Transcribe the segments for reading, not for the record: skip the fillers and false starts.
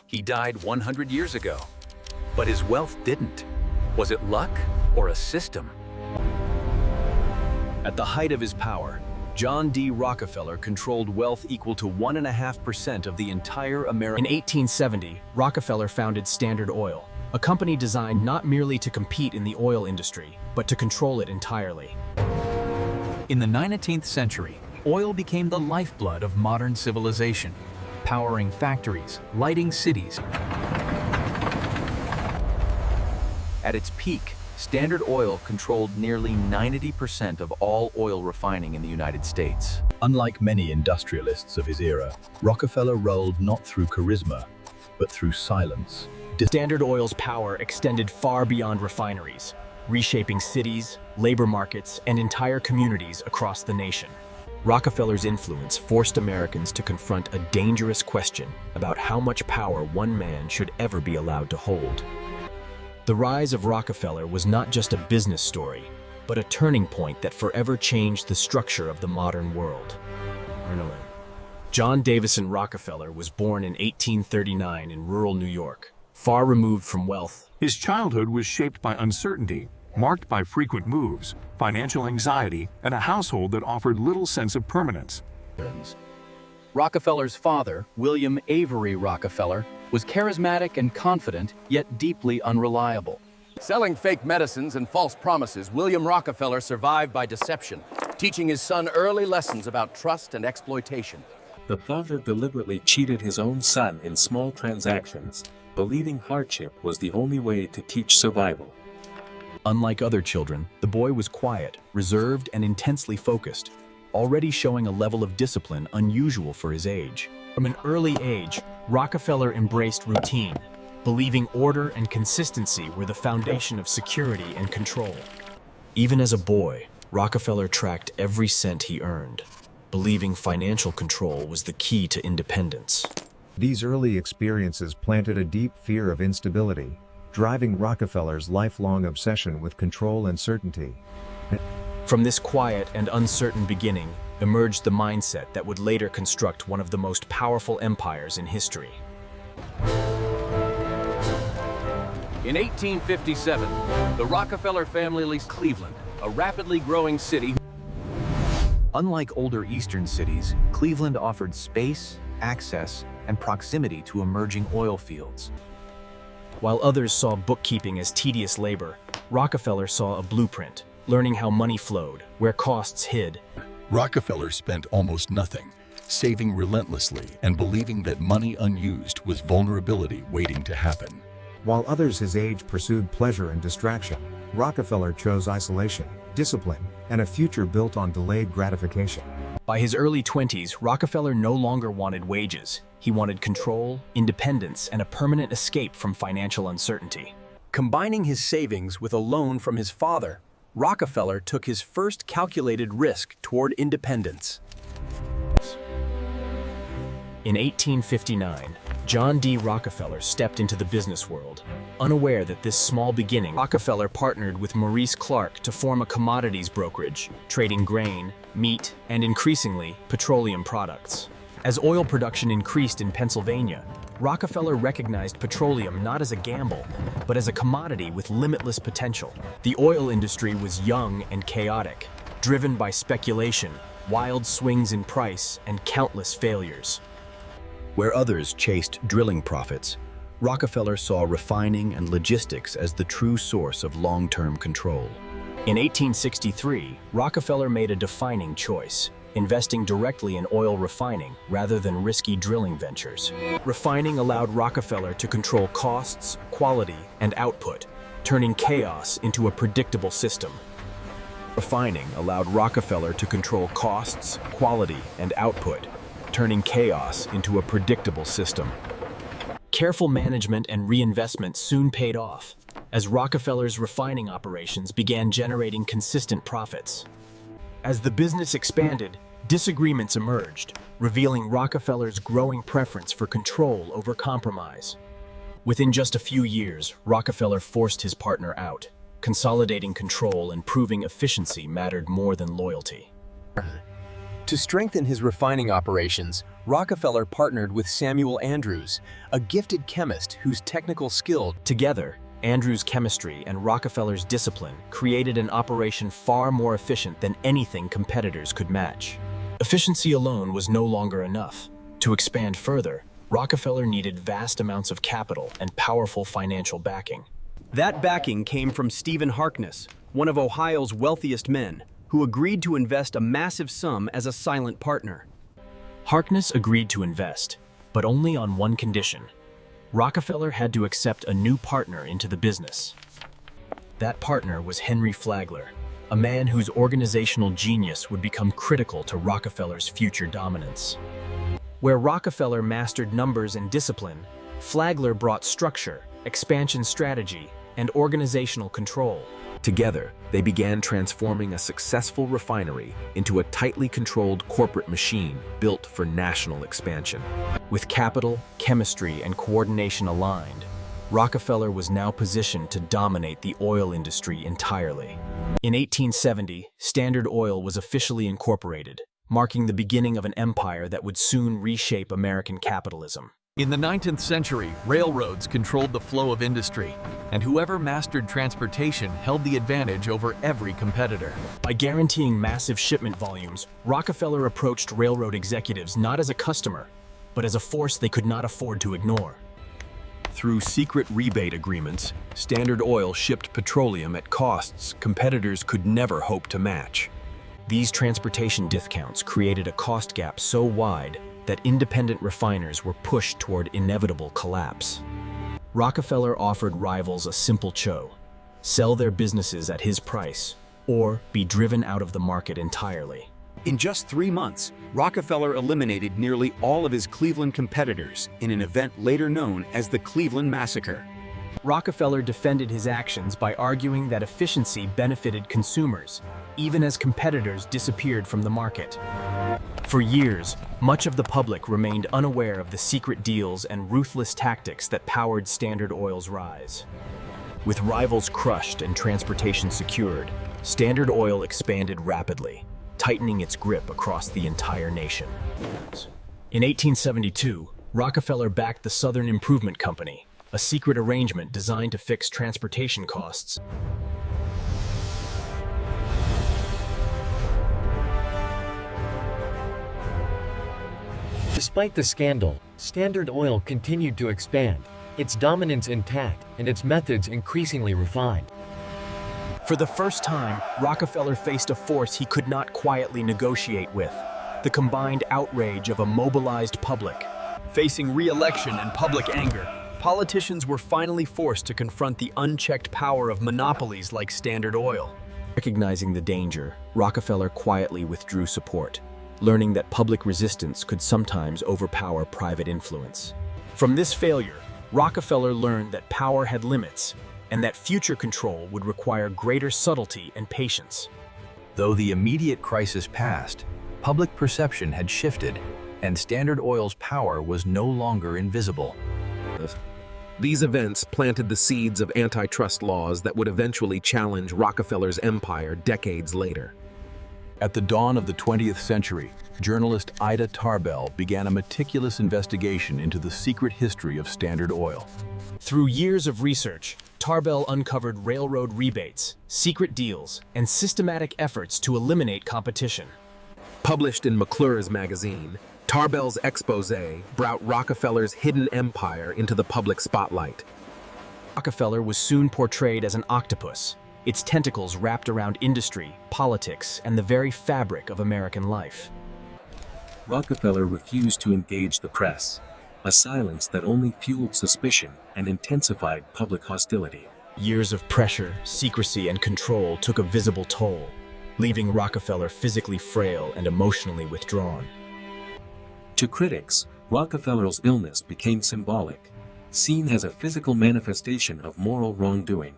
He died 100 years ago, but his wealth didn't. Was it luck or a system? At the height of his power, John D. Rockefeller controlled wealth equal to 1.5% of the entire American. In 1870, Rockefeller founded Standard Oil, a company designed not merely to compete in the oil industry, but to control it entirely. In the 19th century, oil became the lifeblood of modern civilization, powering factories, lighting cities. At its peak, Standard Oil controlled nearly 90% of all oil refining in the United States. Unlike many industrialists of his era, Rockefeller ruled not through charisma, but through silence. Standard Oil's power extended far beyond refineries, reshaping cities, labor markets, and entire communities across the nation. Rockefeller's influence forced Americans to confront a dangerous question about how much power one man should ever be allowed to hold. The rise of Rockefeller was not just a business story, but a turning point that forever changed the structure of the modern world. John Davison Rockefeller was born in 1839 in rural New York, far removed from wealth. His childhood was shaped by uncertainty, marked by frequent moves, financial anxiety, and a household that offered little sense of permanence. Rockefeller's father, William Avery Rockefeller, was charismatic and confident, yet deeply unreliable. Selling fake medicines and false promises, William Rockefeller survived by deception, teaching his son early lessons about trust and exploitation. The father deliberately cheated his own son in small transactions, believing hardship was the only way to teach survival. Unlike other children, the boy was quiet, reserved, and intensely focused, already showing a level of discipline unusual for his age. From an early age, Rockefeller embraced routine, believing order and consistency were the foundation of security and control. Even as a boy, Rockefeller tracked every cent he earned, believing financial control was the key to independence. These early experiences planted a deep fear of instability, driving Rockefeller's lifelong obsession with control and certainty. From this quiet and uncertain beginning emerged the mindset that would later construct one of the most powerful empires in history. In 1857, the Rockefeller family leased Cleveland, a rapidly growing city. Unlike older Eastern cities, Cleveland offered space, access, and proximity to emerging oil fields. While others saw bookkeeping as tedious labor, Rockefeller saw a blueprint, learning how money flowed, where costs hid. Rockefeller spent almost nothing, saving relentlessly and believing that money unused was vulnerability waiting to happen. While others his age pursued pleasure and distraction, Rockefeller chose isolation, discipline, and a future built on delayed gratification. By his early 20s, Rockefeller no longer wanted wages. He wanted control, independence, and a permanent escape from financial uncertainty. Combining his savings with a loan from his father, Rockefeller took his first calculated risk toward independence. In 1859, John D. Rockefeller stepped into the business world. Unaware that this small beginning, Rockefeller partnered with Maurice Clark to form a commodities brokerage, trading grain, meat, and increasingly, petroleum products. As oil production increased in Pennsylvania, Rockefeller recognized petroleum not as a gamble, but as a commodity with limitless potential. The oil industry was young and chaotic, driven by speculation, wild swings in price, and countless failures. Where others chased drilling profits, Rockefeller saw refining and logistics as the true source of long-term control. In 1863, Rockefeller made a defining choice, investing directly in oil refining rather than risky drilling ventures. Refining allowed Rockefeller to control costs, quality, and output, turning chaos into a predictable system. Refining allowed Rockefeller to control costs, quality, and output, turning chaos into a predictable system. Careful management and reinvestment soon paid off, as Rockefeller's refining operations began generating consistent profits. As the business expanded, disagreements emerged, revealing Rockefeller's growing preference for control over compromise. Within just a few years, Rockefeller forced his partner out. Consolidating control and proving efficiency mattered more than loyalty. To strengthen his refining operations, Rockefeller partnered with Samuel Andrews, a gifted chemist whose technical skill. Together, Andrews' chemistry and Rockefeller's discipline created an operation far more efficient than anything competitors could match. Efficiency alone was no longer enough. To expand further, Rockefeller needed vast amounts of capital and powerful financial backing. That backing came from Stephen Harkness, one of Ohio's wealthiest men, who agreed to invest a massive sum as a silent partner. Harkness agreed to invest, but only on one condition. Rockefeller had to accept a new partner into the business. That partner was Henry Flagler, a man whose organizational genius would become critical to Rockefeller's future dominance. Where Rockefeller mastered numbers and discipline, Flagler brought structure, expansion strategy, and organizational control. Together, they began transforming a successful refinery into a tightly controlled corporate machine built for national expansion. With capital, chemistry, and coordination aligned, Rockefeller was now positioned to dominate the oil industry entirely. In 1870, Standard Oil was officially incorporated, marking the beginning of an empire that would soon reshape American capitalism. In the 19th century, railroads controlled the flow of industry, and whoever mastered transportation held the advantage over every competitor. By guaranteeing massive shipment volumes, Rockefeller approached railroad executives not as a customer, but as a force they could not afford to ignore. Through secret rebate agreements, Standard Oil shipped petroleum at costs competitors could never hope to match. These transportation discounts created a cost gap so wide that independent refiners were pushed toward inevitable collapse. Rockefeller offered rivals a simple choice: sell their businesses at his price, or be driven out of the market entirely. In just 3 months, Rockefeller eliminated nearly all of his Cleveland competitors in an event later known as the Cleveland Massacre. Rockefeller defended his actions by arguing that efficiency benefited consumers, even as competitors disappeared from the market. For years, much of the public remained unaware of the secret deals and ruthless tactics that powered Standard Oil's rise. With rivals crushed and transportation secured, Standard Oil expanded rapidly, tightening its grip across the entire nation. In 1872, Rockefeller backed the Southern Improvement Company, a secret arrangement designed to fix transportation costs. Despite the scandal, Standard Oil continued to expand, its dominance intact and its methods increasingly refined. For the first time, Rockefeller faced a force he could not quietly negotiate with: the combined outrage of a mobilized public. Facing re-election and public anger, politicians were finally forced to confront the unchecked power of monopolies like Standard Oil. Recognizing the danger, Rockefeller quietly withdrew support, learning that public resistance could sometimes overpower private influence. From this failure, Rockefeller learned that power had limits, and that future control would require greater subtlety and patience. Though the immediate crisis passed, public perception had shifted, and Standard Oil's power was no longer invisible. These events planted the seeds of antitrust laws that would eventually challenge Rockefeller's empire decades later. At the dawn of the 20th century, journalist Ida Tarbell began a meticulous investigation into the secret history of Standard Oil. Through years of research, Tarbell uncovered railroad rebates, secret deals, and systematic efforts to eliminate competition. Published in McClure's magazine, Tarbell's expose brought Rockefeller's hidden empire into the public spotlight. Rockefeller was soon portrayed as an octopus, its tentacles wrapped around industry, politics, and the very fabric of American life. Rockefeller refused to engage the press, a silence that only fueled suspicion and intensified public hostility. Years of pressure, secrecy, and control took a visible toll, leaving Rockefeller physically frail and emotionally withdrawn. To critics, Rockefeller's illness became symbolic, seen as a physical manifestation of moral wrongdoing.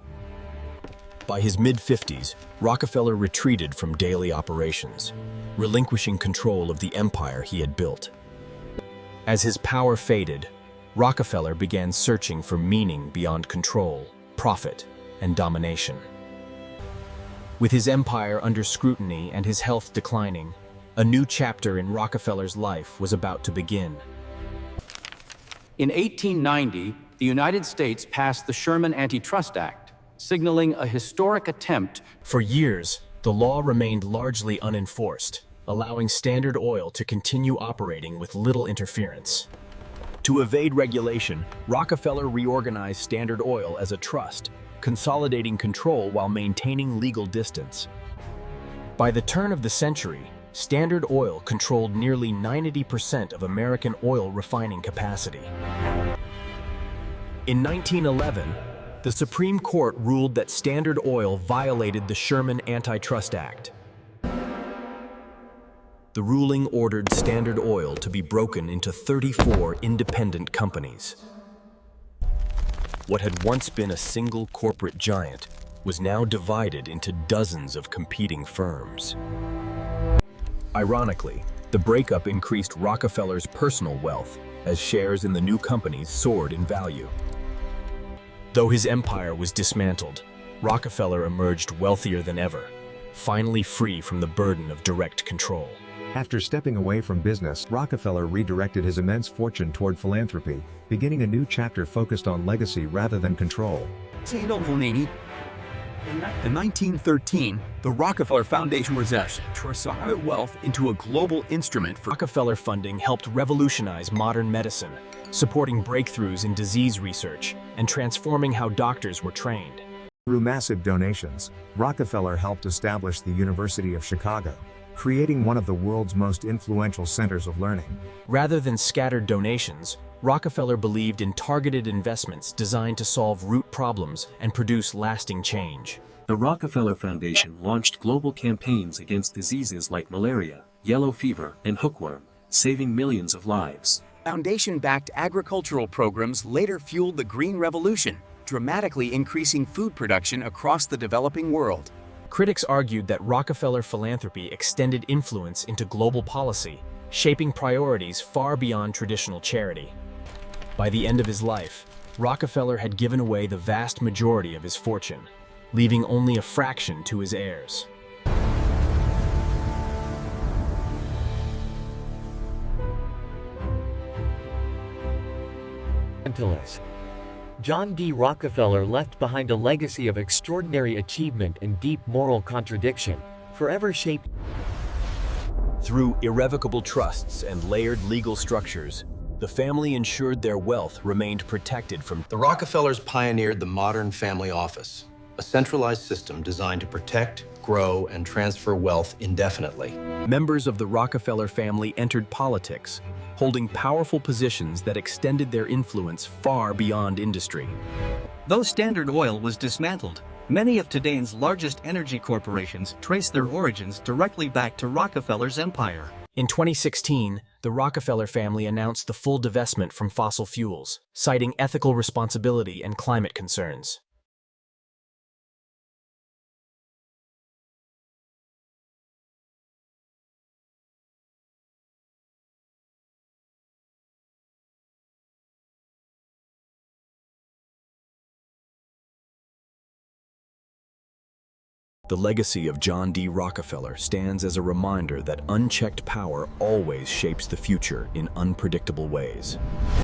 By his mid-50s, Rockefeller retreated from daily operations, relinquishing control of the empire he had built. As his power faded, Rockefeller began searching for meaning beyond control, profit, and domination. With his empire under scrutiny and his health declining, A new chapter in Rockefeller's life was about to begin. In 1890, the United States passed the Sherman Antitrust Act, signaling a historic attempt. For years, the law remained largely unenforced, allowing Standard Oil to continue operating with little interference. To evade regulation, Rockefeller reorganized Standard Oil as a trust, consolidating control while maintaining legal distance. By the turn of the century, Standard Oil controlled nearly 90% of American oil refining capacity. In 1911, the Supreme Court ruled that Standard Oil violated the Sherman Antitrust Act. The ruling ordered Standard Oil to be broken into 34 independent companies. What had once been a single corporate giant was now divided into dozens of competing firms. Ironically, the breakup increased Rockefeller's personal wealth as shares in the new companies soared in value. Though his empire was dismantled, Rockefeller emerged wealthier than ever, finally free from the burden of direct control. After stepping away from business, Rockefeller redirected his immense fortune toward philanthropy, beginning a new chapter focused on legacy rather than control. In 1913, the Rockefeller Foundation was established to transform wealth into a global instrument for Rockefeller funding helped revolutionize modern medicine, supporting breakthroughs in disease research and transforming how doctors were trained. Through massive donations, Rockefeller helped establish the University of Chicago, creating one of the world's most influential centers of learning. Rather than scattered donations, Rockefeller believed in targeted investments designed to solve root problems and produce lasting change. The Rockefeller Foundation launched global campaigns against diseases like malaria, yellow fever, and hookworm, saving millions of lives. Foundation-backed agricultural programs later fueled the Green Revolution, dramatically increasing food production across the developing world. Critics argued that Rockefeller philanthropy extended influence into global policy, shaping priorities far beyond traditional charity. By the end of his life, Rockefeller had given away the vast majority of his fortune, leaving only a fraction to his heirs. John D. Rockefeller left behind a legacy of extraordinary achievement and deep moral contradiction, forever shaped. Through irrevocable trusts and layered legal structures, the family ensured their wealth remained protected from. The Rockefellers pioneered the modern family office, a centralized system designed to protect, grow, and transfer wealth indefinitely. Members of the Rockefeller family entered politics, holding powerful positions that extended their influence far beyond industry. Though Standard Oil was dismantled, many of today's largest energy corporations trace their origins directly back to Rockefeller's empire. In 2016, the Rockefeller family announced the full divestment from fossil fuels, citing ethical responsibility and climate concerns. The legacy of John D. Rockefeller stands as a reminder that unchecked power always shapes the future in unpredictable ways.